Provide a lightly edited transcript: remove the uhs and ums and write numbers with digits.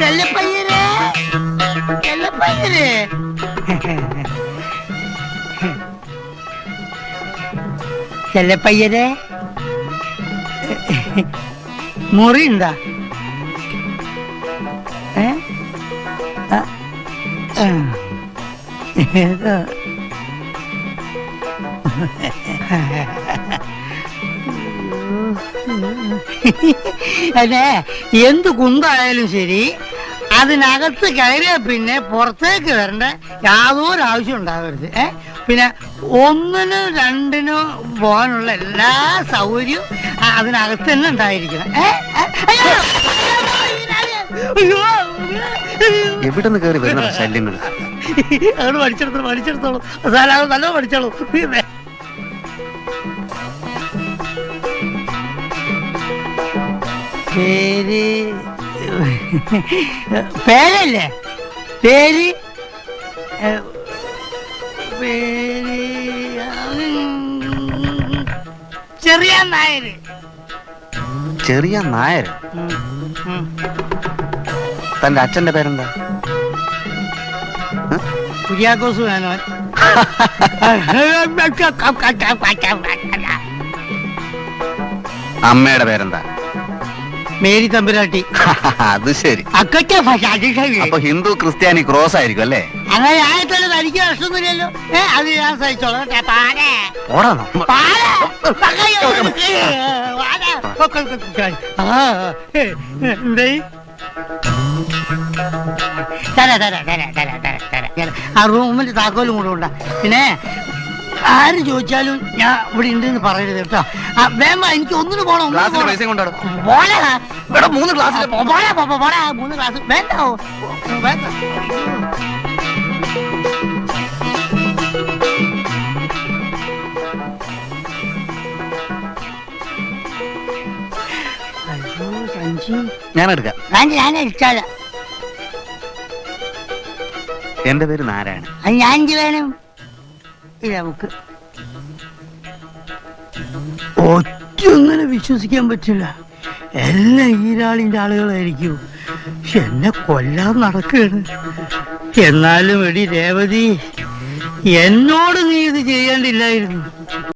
ചെല്ലപ്പയ്യരെ ചെല്ലപ്പയ്യരെ ചെല്ലപ്പയ്യരെ മുറി ഉണ്ടാ? അതെ, എന്ത് കുന്തായാലും ശരി അതിനകത്ത് കയറിയ പിന്നെ പുറത്തേക്ക് വരേണ്ട യാതൊരു ആവശ്യം ഉണ്ടാകരുത്. പിന്നെ ഒന്നിനും രണ്ടിനും പോകാനുള്ള എല്ലാ സൗകര്യവും അതിനകത്ത് തന്നെ ഉണ്ടായിരിക്കണം. എവിടെന്ന് കയറി വരുന്ന ശല്യങ്ങൾ അവിടെ പഠിച്ചെടുത്തോളൂ നല്ല പഠിച്ചോളൂ. പേര് പേരല്ലേ? പേര് പേര് ചെറിയ നായര്. ചെറിയ നായർ? തന്റെ അച്ഛന്റെ പേരെന്താ? കുര്യാക്കോസ് വേണോ? അമ്മയുടെ പേരെന്താ? മേരി തമ്പുരാട്ടി. അത് ശരി. അപ്പൊ ഹിന്ദു ക്രിസ്ത്യാനി ക്രോസ് ആയിരിക്കും അല്ലേ? അങ്ങനെ ആയിട്ടല്ലേ തനിക്ക് പ്രശ്നമൊന്നുമില്ലല്ലോ. അത് ഞാൻ സഹിച്ചോളാം. ആ റൂമിന്റെ താക്കോലും കൂടെ ഉണ്ടാ. പിന്നെ ആര് ചോദിച്ചാലും ഞാൻ ഇവിടെ ഉണ്ടെന്ന് പറയരുത് കേട്ടോ. വേണ്ട, എനിക്ക് ഒന്നിന് പോണം. 3 ഗ്ലാസ് വേണ്ട. ഞാൻ എടുക്കാം. ഞാൻ ഇഷ്ടാല. എന്റെ പേര് നാരായണൻ. ഞാൻ വേണം. നമുക്ക് ഒറ്റൊന്നിനെ വിശ്വസിക്കാൻ പറ്റില്ല. എല്ലാം ഈരാളിന്റെ ആളുകളായിരിക്കും. എന്നെ കൊല്ലാൻ നടക്കുകയാണ്. എന്നാലും എടി രേവതി, എന്നോട് നീ ഇത് ചെയ്യേണ്ടില്ലായിരുന്നു.